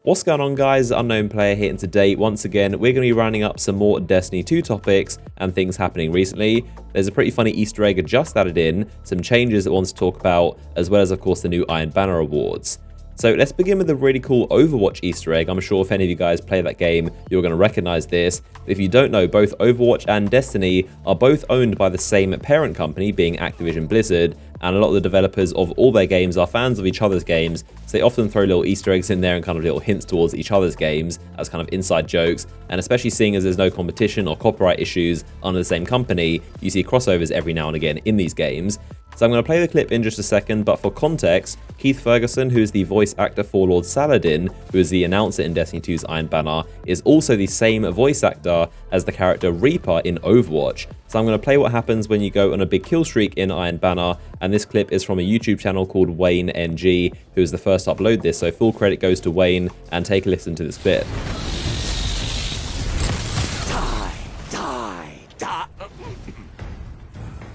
What's going on, guys? Unknown Player here, and today, once again, we're going to be rounding up some more Destiny 2 topics and things happening recently. There's a pretty funny Easter egg just added in, some changes that I want to talk about, as well as, of course, the new Iron Banner awards. So let's begin with the really cool Overwatch Easter egg. I'm sure if any of you guys play that game, you're going to recognize this. If you don't know, both Overwatch and Destiny are both owned by the same parent company, being Activision Blizzard, and a lot of the developers of all their games are fans of each other's games, so they often throw little Easter eggs in there and kind of little hints towards each other's games as kind of inside jokes. And especially seeing as there's no competition or copyright issues under the same company, you see crossovers every now and again in these games. So I'm going to play the clip in just a second, but for context, Keith Ferguson, who is the voice actor for Lord Saladin, who is the announcer in Destiny 2's Iron Banner, is also the same voice actor as the character Reaper in Overwatch. So I'm going to play what happens when you go on a big kill streak in Iron Banner, and this clip is from a YouTube channel called Wayne NG, who is the first to upload this, so full credit goes to Wayne, and take a listen to this clip.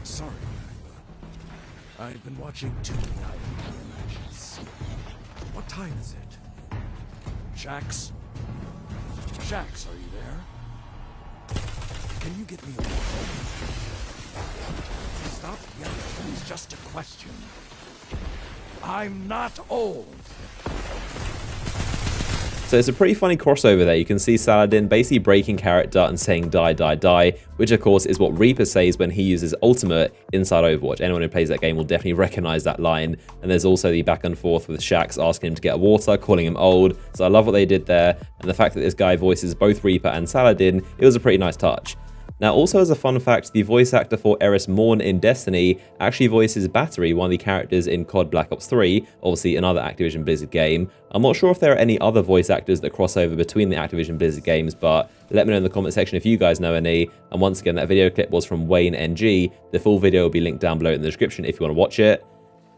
Sorry. I've been watching too many Iron Banner matches. What time is it? Shax? Shax, are you there? Can you get me a water? Stop yelling. It's just a question. I'm not old. So it's a pretty funny crossover there. You can see Saladin basically breaking character and saying die, die, die, which of course is what Reaper says when he uses ultimate inside Overwatch. Anyone who plays that game will definitely recognize that line. And there's also the back and forth with Shax asking him to get water, calling him old. So I love what they did there. And the fact that this guy voices both Reaper and Saladin, it was a pretty nice touch. Now, also as a fun fact, the voice actor for Eris Morn in Destiny actually voices Battery, one of the characters in COD Black Ops 3, obviously another Activision Blizzard game. I'm not sure if there are any other voice actors that cross over between the Activision Blizzard games, but let me know in the comment section if you guys know any. And once again, that video clip was from Wayne NG. The full video will be linked down below in the description if you want to watch it.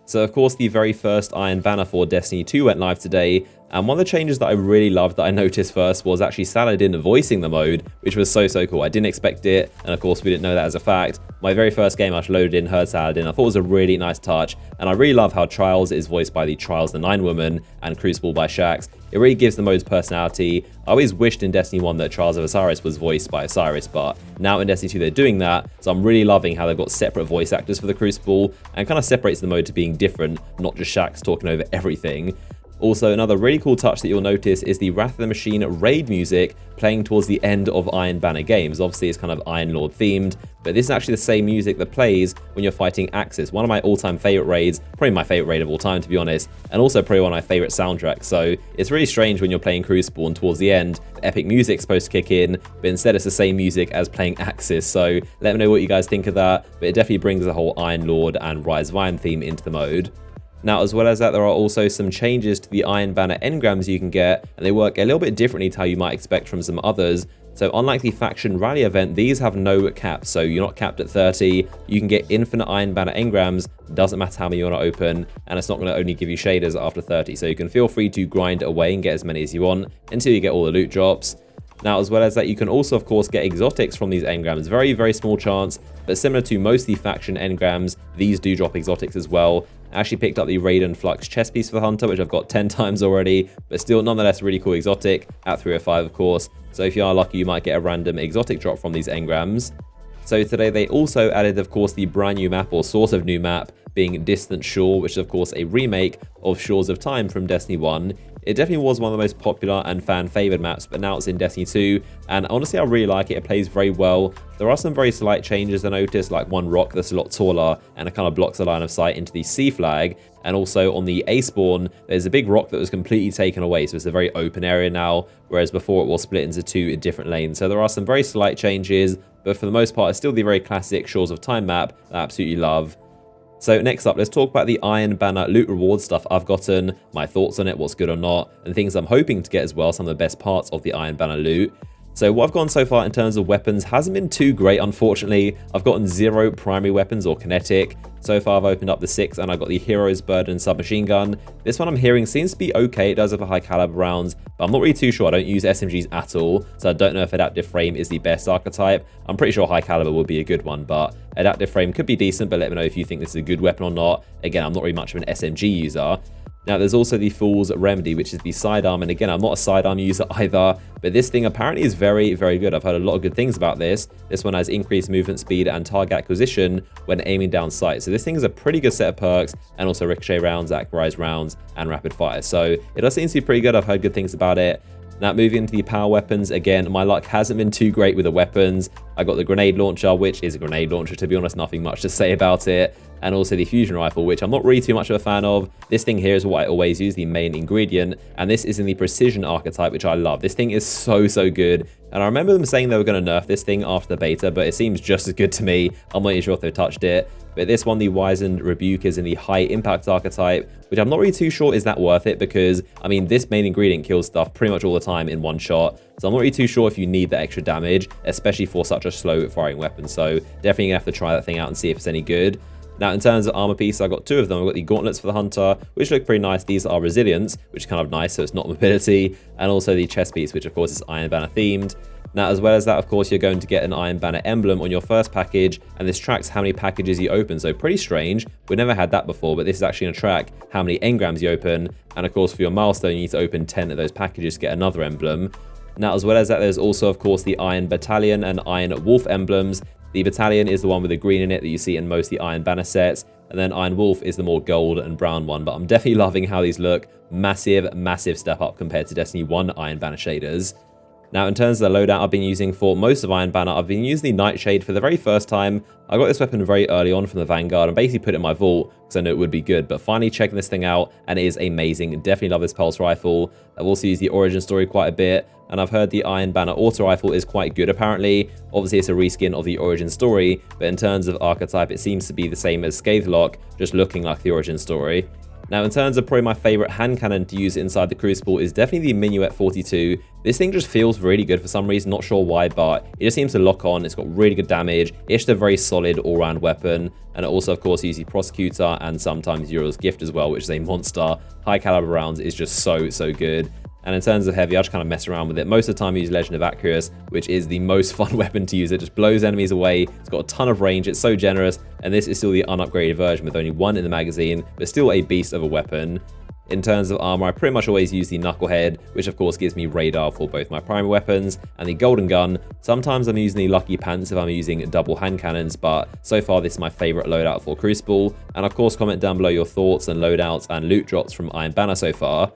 So of course, the very first Iron Banner for Destiny 2 went live today, and one of the changes that I really loved that I noticed first was actually Saladin voicing the mode, which was so cool. I didn't expect it, and of course we didn't know that as a fact. My very first game I loaded in heard Saladin. I thought it was a really nice touch, and I really love how Trials is voiced by the Trials the 9 woman and Crucible by Shax. It really gives the mode's personality. I always wished in Destiny 1 that Trials of Osiris was voiced by Osiris, but now in Destiny 2 they're doing that, so I'm really loving how they've got separate voice actors for the Crucible, and kind of separates the mode to being different, not just Shax talking over everything. Also, another really cool touch that you'll notice is the Wrath of the Machine raid music playing towards the end of Iron Banner games. Obviously, it's kind of Iron Lord themed, but this is actually the same music that plays when you're fighting Axis, one of my all-time favorite raids, probably my favorite raid of all time, to be honest, and also probably one of my favorite soundtracks. So it's really strange when you're playing Crucible and towards the end, the epic music's supposed to kick in, but instead it's the same music as playing Axis. So let me know what you guys think of that, but it definitely brings the whole Iron Lord and Rise of Iron theme into the mode. Now, as well as that, there are also some changes to the Iron Banner engrams you can get, and they work a little bit differently to how you might expect from some others. So unlike the Faction Rally event, these have no cap, so you're not capped at 30. You can get infinite Iron Banner engrams, doesn't matter how many you want to open, and it's not going to only give you shaders after 30. So you can feel free to grind away and get as many as you want until you get all the loot drops. Now, as well as that, you can also, of course, get exotics from these engrams. Very small chance, but similar to most of the Faction engrams, these do drop exotics as well. I actually picked up the Raiden Flux chest piece for the Hunter, which I've got 10 times already, but still nonetheless really cool exotic at 305, of course. So if you are lucky, you might get a random exotic drop from these engrams. So today they also added, of course, the brand new map, or sort of new map, being Distant Shore, which is of course a remake of Shores of Time from Destiny 1. It definitely was one of the most popular and fan-favored maps, but now it's in Destiny 2, and honestly I really like it. It plays very well. There are some very slight changes I noticed, like one rock that's a lot taller and it kind of blocks the line of sight into the C flag, and also on the A spawn there's a big rock that was completely taken away, so it's a very open area now, whereas before it was split into two different lanes. So there are some very slight changes, but for the most part it's still the very classic Shores of Time map that I absolutely love. So next up, let's talk about the Iron Banner loot reward stuff I've gotten, my thoughts on it, what's good or not, and things I'm hoping to get as well, some of the best parts of the Iron Banner loot. So what I've gotten so far in terms of weapons hasn't been too great, unfortunately. I've gotten 0 primary weapons or kinetic. So far I've opened up the 6 and I got the Hero's Burden submachine gun. This one I'm hearing seems to be okay. It does have a high caliber rounds, but I'm not really too sure. I don't use SMGs at all, so I don't know if adaptive frame is the best archetype. I'm pretty sure high caliber would be a good one, but adaptive frame could be decent, but let me know if you think this is a good weapon or not. Again, I'm not really much of an SMG user. Now, there's also the Fool's Remedy, which is the sidearm. And again, I'm not a sidearm user either, but this thing apparently is very, very good. I've heard a lot of good things about this. This one has increased movement speed and target acquisition when aiming down sight. So this thing is a pretty good set of perks, and also ricochet rounds, accurized rounds, and rapid fire. So it does seem to be pretty good. I've heard good things about it. Now, moving into the power weapons, again, my luck hasn't been too great with the weapons. I got the grenade launcher, which is a grenade launcher, to be honest, nothing much to say about it. And also the fusion rifle, which I'm not really too much of a fan of. This thing here is what I always use, the main ingredient, and this is in the precision archetype, which I love. This thing is so, so good. And I remember them saying they were going to nerf this thing after the beta, but it seems just as good to me. I'm not even sure if they've touched it. But this one, the Wizened Rebuke, is in the high impact archetype, which I'm not really too sure is that worth it, because, I mean, this main ingredient kills stuff pretty much all the time in one shot. So I'm not really too sure if you need that extra damage, especially for such a slow firing weapon. So definitely gonna have to try that thing out and see if it's any good. Now, in terms of armor piece, I got two of them. I've got the gauntlets for the hunter, which look pretty nice. These are resilience, which is kind of nice, so it's not mobility. And also the chest piece, which of course is Iron Banner themed. Now, as well as that, of course, you're going to get an Iron Banner emblem on your first package, and this tracks how many packages you open. So pretty strange. We've never had that before, but this is actually going to track how many engrams you open. And of course, for your milestone, you need to open 10 of those packages to get another emblem. Now, as well as that, there's also, of course, the Iron Battalion and Iron Wolf emblems. The Battalion is the one with the green in it that you see in most of the Iron Banner sets. And then Iron Wolf is the more gold and brown one. But I'm definitely loving how these look. Massive, massive step up compared to Destiny 1 Iron Banner shaders. Now, in terms of the loadout I've been using for most of Iron Banner, I've been using the Nightshade for the very first time. I got this weapon very early on from the Vanguard and basically put it in my vault because I knew it would be good. But finally checking this thing out, and it is amazing. Definitely love this pulse rifle. I've also used the Origin Story quite a bit, and I've heard the Iron Banner auto rifle is quite good apparently. Obviously, it's a reskin of the Origin Story, but in terms of archetype, it seems to be the same as Scathelock, just looking like the Origin Story. Now, in terms of probably my favorite hand cannon to use inside the Crucible is definitely the Minuet 42. This thing just feels really good for some reason, not sure why, but it just seems to lock on. It's got really good damage. It's just a very solid all-round weapon. And it also, of course, uses the Prosecutor and sometimes Uriel's Gift as well, which is a monster. High caliber rounds is just so, so good. And in terms of heavy, I just kind of mess around with it. Most of the time I use Legend of Accurus, which is the most fun weapon to use. It just blows enemies away. It's got a ton of range. It's so generous. And this is still the unupgraded version with only one in the magazine, but still a beast of a weapon. In terms of armor, I pretty much always use the Knucklehead, which of course gives me radar for both my primary weapons and the Golden Gun. Sometimes I'm using the Lucky Pants if I'm using double hand cannons, but so far this is my favorite loadout for Crucible. And of course, comment down below your thoughts and loadouts and loot drops from Iron Banner so far.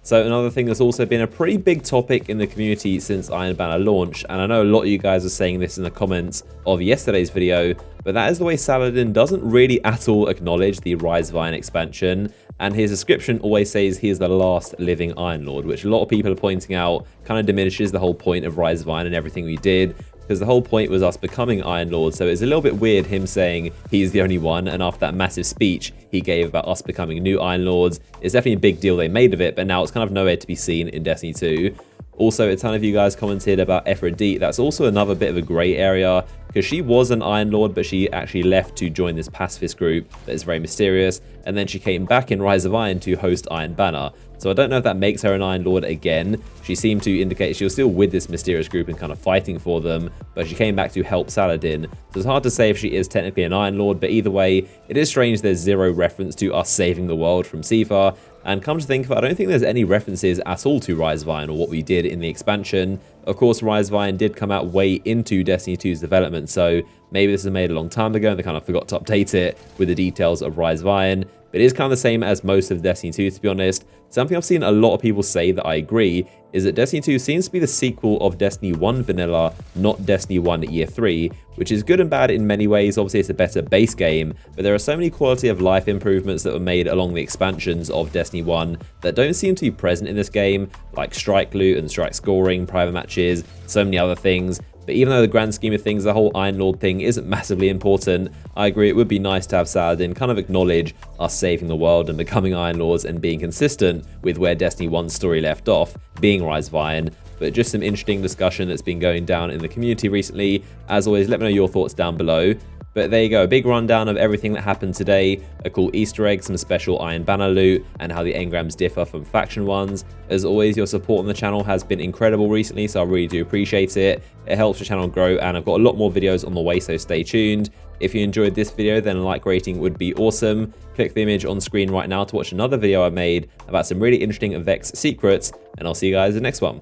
So another thing that's also been a pretty big topic in the community since Iron Banner launched, and I know a lot of you guys are saying this in the comments of yesterday's video, but that is the way Saladin doesn't really at all acknowledge the Rise of Iron expansion, and his description always says he is the last living Iron Lord, which a lot of people are pointing out kind of diminishes the whole point of Rise of Iron and everything we did, because the whole point was us becoming Iron Lord. So it's a little bit weird him saying he's the only one, and after that massive speech he gave about us becoming new Iron Lords, it's definitely a big deal they made of it, but now it's kind of nowhere to be seen in Destiny 2. Also, a ton of you guys commented about Ephrodite. That's also another bit of a grey area, because she was an Iron Lord, but she actually left to join this pacifist group that is very mysterious, and then she came back in Rise of Iron to host Iron Banner. So I don't know if that makes her an Iron Lord again. She seemed to indicate she was still with this mysterious group and kind of fighting for them, but she came back to help Saladin. So it's hard to say if she is technically an Iron Lord, but either way, it is strange there's zero reference to us saving the world from Sifa. And come to think of it, I don't think there's any references at all to Rise of Iron or what we did in the expansion. Of course, Rise of Iron did come out way into Destiny 2's development, so maybe this was made a long time ago and they kind of forgot to update it with the details of Rise of Iron. But it is kind of the same as most of Destiny 2, to be honest. Something I've seen a lot of people say that I agree is that Destiny 2 seems to be the sequel of Destiny 1 Vanilla, not Destiny 1 Year 3, which is good and bad in many ways. Obviously, it's a better base game, but there are so many quality of life improvements that were made along the expansions of Destiny 1 that don't seem to be present in this game, like strike loot and strike scoring, private matches, so many other things. But even though the grand scheme of things, the whole Iron Lord thing isn't massively important, I agree it would be nice to have Saladin kind of acknowledge us saving the world and becoming Iron Lords and being consistent with where Destiny 1's story left off, being Rise of Iron. But just some interesting discussion that's been going down in the community recently. As always, let me know your thoughts down below. But there you go, a big rundown of everything that happened today, a cool Easter egg, some special Iron Banner loot, and how the engrams differ from faction ones. As always, your support on the channel has been incredible recently, so I really do appreciate it. It helps the channel grow, and I've got a lot more videos on the way, so stay tuned. If you enjoyed this video, then a like rating would be awesome. Click the image on screen right now to watch another video I made about some really interesting Vex secrets, and I'll see you guys in the next one.